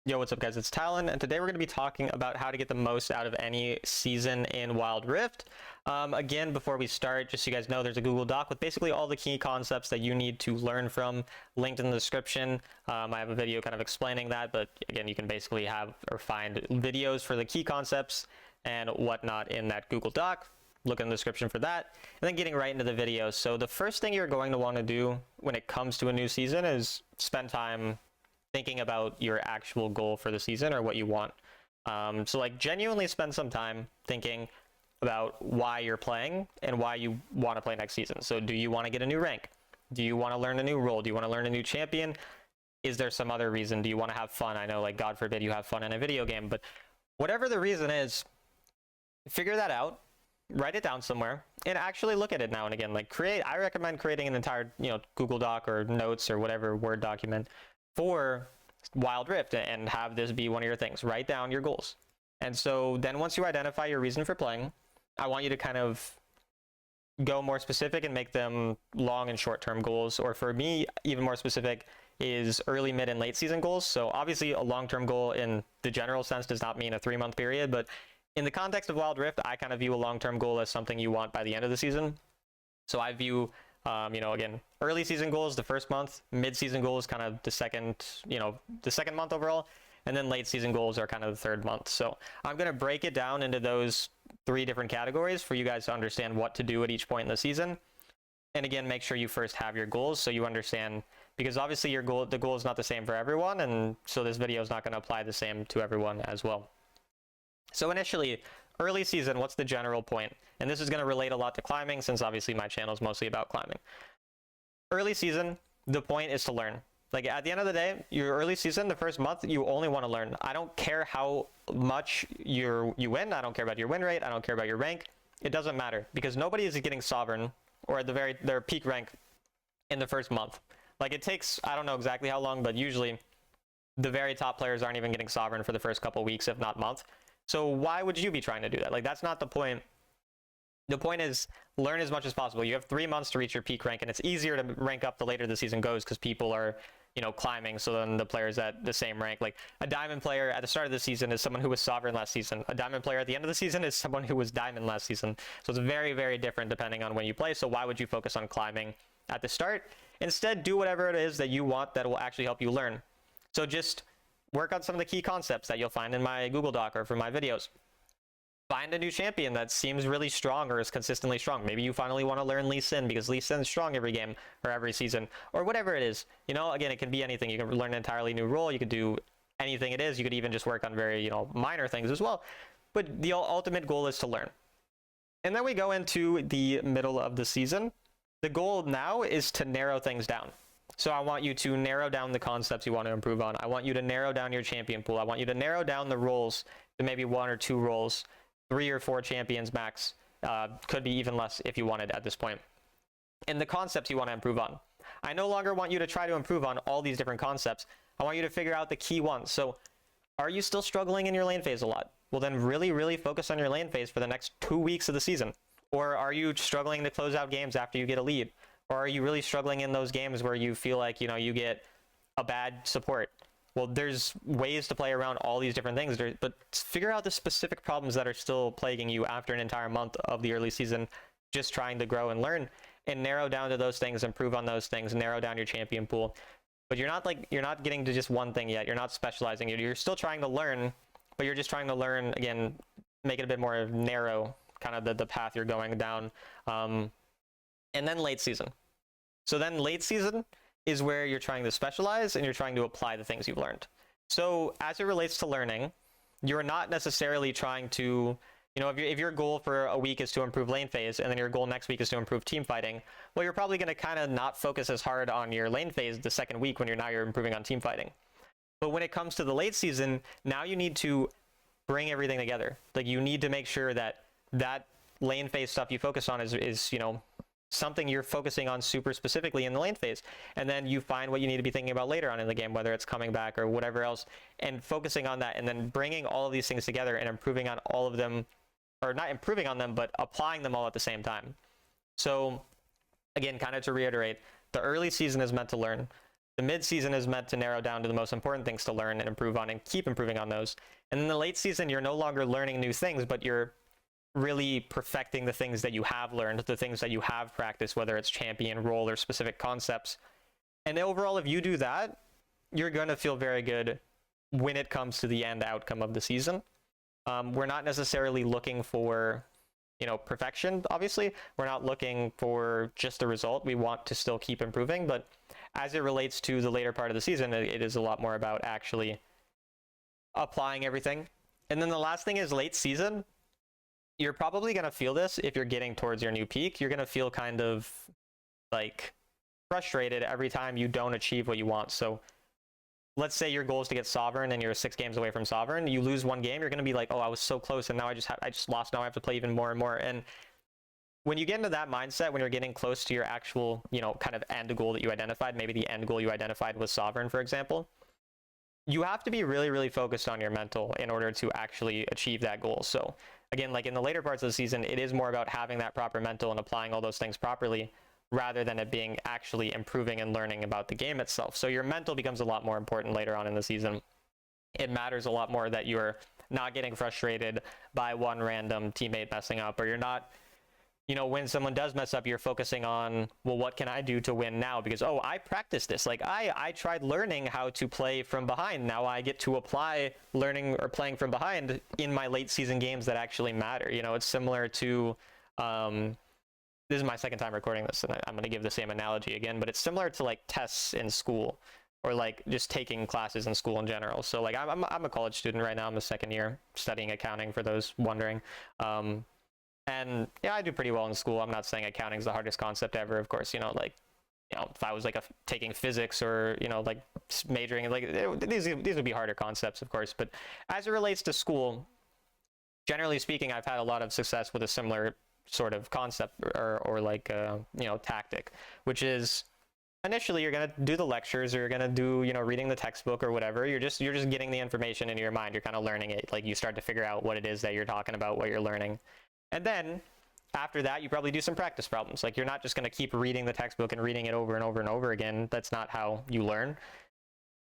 Yo, what's up guys, it's Talon, and today we're going to be talking about how to get the most out of any season in Wild Rift. Again, before we start, just so you guys know, there's a Google Doc with basically all the key concepts that you need to learn from, linked in the description. I have a video kind of explaining that, but again, you can basically have or find videos for the key concepts and whatnot in that Google Doc. Look in the description for that. And then getting right into the video. So the first thing you're going to want to do when it comes to a new season is spend time thinking about your actual goal for the season or what you want. So like genuinely spend some time thinking about why you're playing and why you want to play next season. So do you want to get a new rank? Do you want to learn a new role? Do you want to learn a new champion? Is there some other reason? Do you want to have fun? I know, like, God forbid you have fun in a video game, but whatever the reason is, figure that out, write it down somewhere, and actually look at it now and again. Like I recommend creating an entire, Google Doc or notes or whatever Word document for Wild Rift and have this be one of your things. Write down your goals. And so then once you identify your reason for playing, I want you to kind of go more specific and make them long and short-term goals. Or for me, even more specific is early, mid, and late season goals. So obviously a long-term goal in the general sense does not mean a 3-month period, but in the context of Wild Rift, I kind of view a long-term goal as something you want by the end of the season. So I view again, early season goals the first month, mid-season goals kind of the second month overall, and then late season goals are kind of the third month. So I'm going to break it down into those 3 different categories for you guys to understand what to do at each point in the season. And again, make sure you first have your goals so you understand, because obviously the goal is not the same for everyone, and so this video is not going to apply the same to everyone as well. So initially, early season, what's the general point? And this is going to relate a lot to climbing, since obviously my channel is mostly about climbing. Early season, the point is to learn. Like at the end of the day, your early season, the first month, you only want to learn. I don't care how much you win. I don't care about your win rate. I don't care about your rank. It doesn't matter, because nobody is getting sovereign or at their peak rank in the first month. Like it takes, I don't know exactly how long, but usually the very top players aren't even getting sovereign for the first couple weeks, if not month. So why would you be trying to do that? Like, that's not the point. The point is learn as much as possible. You have 3 months to reach your peak rank, and it's easier to rank up the later the season goes because people are, climbing. So then the players at the same rank, like a diamond player at the start of the season is someone who was sovereign last season. A diamond player at the end of the season is someone who was diamond last season. So it's very, very different depending on when you play. So why would you focus on climbing at the start? Instead, do whatever it is that you want that will actually help you learn. So just work on some of the key concepts that you'll find in my Google Doc or from my videos. Find a new champion that seems really strong or is consistently strong. Maybe you finally want to learn Lee Sin because Lee Sin is strong every game or every season or whatever it is. Again, it can be anything. You can learn an entirely new role. You could do anything it is. You could even just work on very, minor things as well. But the ultimate goal is to learn. And then we go into the middle of the season. The goal now is to narrow things down. So I want you to narrow down the concepts you want to improve on. I want you to narrow down your champion pool. I want you to narrow down the roles to maybe 1 or 2 roles, 3 or 4 champions max. Could be even less if you wanted at this point. And the concepts you want to improve on. I no longer want you to try to improve on all these different concepts. I want you to figure out the key ones. So are you still struggling in your lane phase a lot? Well, then really, really focus on your lane phase for the next 2 weeks of the season. Or are you struggling to close out games after you get a lead? Or are you really struggling in those games where you feel like, you get a bad support? Well, there's ways to play around all these different things, but figure out the specific problems that are still plaguing you after an entire month of the early season, just trying to grow and learn, and narrow down to those things, improve on those things, narrow down your champion pool. But you're not getting to just one thing yet. You're not specializing. You're still trying to learn, but you're just trying to learn, again, make it a bit more narrow, kind of the path you're going down. And then late season. So then late season is where you're trying to specialize and you're trying to apply the things you've learned. So as it relates to learning, you're not necessarily trying to, if your goal for a week is to improve lane phase and then your goal next week is to improve team fighting, well, you're probably going to kind of not focus as hard on your lane phase the second week when you're improving on team fighting. But when it comes to the late season, now you need to bring everything together. Like you need to make sure that lane phase stuff you focus on is something you're focusing on super specifically in the lane phase. And then you find what you need to be thinking about later on in the game, whether it's coming back or whatever else, and focusing on that, and then bringing all of these things together and improving on all of them, or not improving on them, but applying them all at the same time. So again, kind of to reiterate, the early season is meant to learn. The mid-season is meant to narrow down to the most important things to learn and improve on and keep improving on those. And in the late season, you're no longer learning new things, but you're really perfecting the things that you have learned, the things that you have practiced, whether it's champion, role, or specific concepts. And overall, if you do that, you're going to feel very good when it comes to the end outcome of the season. We're not necessarily looking for, perfection, obviously. We're not looking for just the result. We want to still keep improving, but as it relates to the later part of the season, it is a lot more about actually applying everything. And then the last thing is late season. You're probably going to feel this if you're getting towards your new peak. You're going to feel kind of like frustrated every time you don't achieve what you want. So let's say your goal is to get Sovereign and you're 6 games away from Sovereign. You lose 1 game, you're going to be like, oh, I was so close and now I just lost. Now I have to play even more and more. And when you get into that mindset, when you're getting close to your actual, kind of end goal that you identified, maybe the end goal you identified was Sovereign, for example, you have to be really, really focused on your mental in order to actually achieve that goal. So again, like in the later parts of the season, it is more about having that proper mental and applying all those things properly, rather than it being actually improving and learning about the game itself. So your mental becomes a lot more important later on in the season. It matters a lot more that you're not getting frustrated by one random teammate messing up, or you're not, when someone does mess up, you're focusing on, well, what can I do to win now? Because, oh, I practiced this. Like I tried learning how to play from behind. Now I get to apply learning or playing from behind in my late season games that actually matter. It's similar to, this is my second time recording this, and I'm going to give the same analogy again, but it's similar to like tests in school, or like just taking classes in school in general. So like I'm a college student right now. I'm a second year studying accounting, for those wondering. And yeah, I do pretty well in school. I'm not saying accounting is the hardest concept ever, of course. If I was like taking physics or like majoring, like these would be harder concepts, of course. But as it relates to school, generally speaking, I've had a lot of success with a similar sort of concept or like tactic, which is initially you're going to do the lectures, or you're going to do reading the textbook or whatever. You're just getting the information into your mind. You're kind of learning it. Like you start to figure out what it is that you're talking about, what you're learning. And then after that, you probably do some practice problems. Like you're not just going to keep reading the textbook and reading it over and over and over again. That's not how you learn.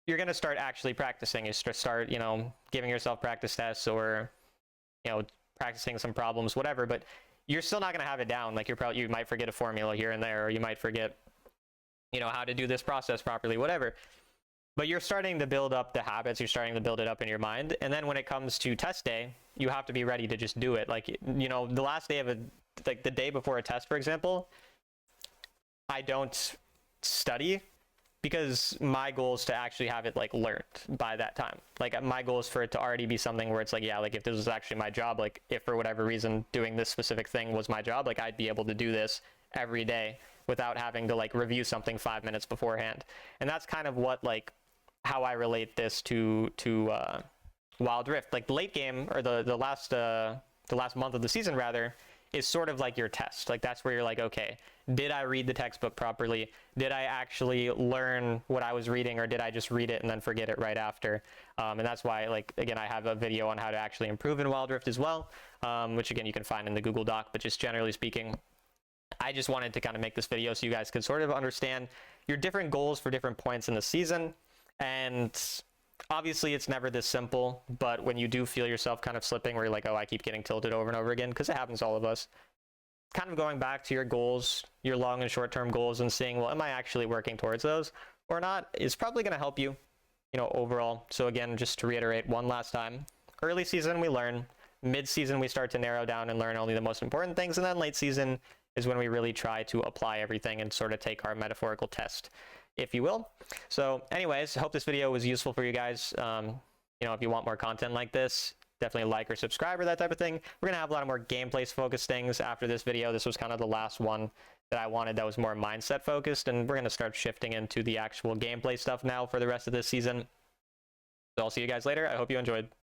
You're going to start actually practicing. You start, giving yourself practice tests, or, practicing some problems, whatever. But you're still not going to have it down. Like you might forget a formula here and there, or you might forget, how to do this process properly, whatever. But you're starting to build up the habits. You're starting to build it up in your mind. And then when it comes to test day, you have to be ready to just do it. Like, the last day of like the day before a test, for example, I don't study, because my goal is to actually have it like learned by that time. Like my goal is for it to already be something where it's like, yeah, like if this was actually my job, like if for whatever reason doing this specific thing was my job, like I'd be able to do this every day without having to like review something 5 minutes beforehand. And that's kind of what like how I relate this to Wild Rift. Like the late game, or the last month of the season rather, is sort of like your test. Like that's where you're like, okay, did I read the textbook properly? Did I actually learn what I was reading, or did I just read it and then forget it right after? And that's why, like, again, I have a video on how to actually improve in Wild Rift as well, which again, you can find in the Google Doc. But just generally speaking, I just wanted to kind of make this video so you guys could sort of understand your different goals for different points in the season. And obviously it's never this simple, but when you do feel yourself kind of slipping, where you're like, oh, I keep getting tilted over and over again, because it happens to all of us, kind of going back to your goals, your long and short-term goals, and seeing, well, am I actually working towards those or not, is probably going to help you, overall. So again, just to reiterate one last time, early season we learn, mid-season we start to narrow down and learn only the most important things, and then late season is when we really try to apply everything and sort of take our metaphorical test, if you will. So anyways, hope this video was useful for you guys. If you want more content like this, definitely like or subscribe or that type of thing. We're going to have a lot of more gameplay focused things after this video. This was kind of the last one that I wanted that was more mindset focused, and we're going to start shifting into the actual gameplay stuff now for the rest of this season. So I'll see you guys later. I hope you enjoyed.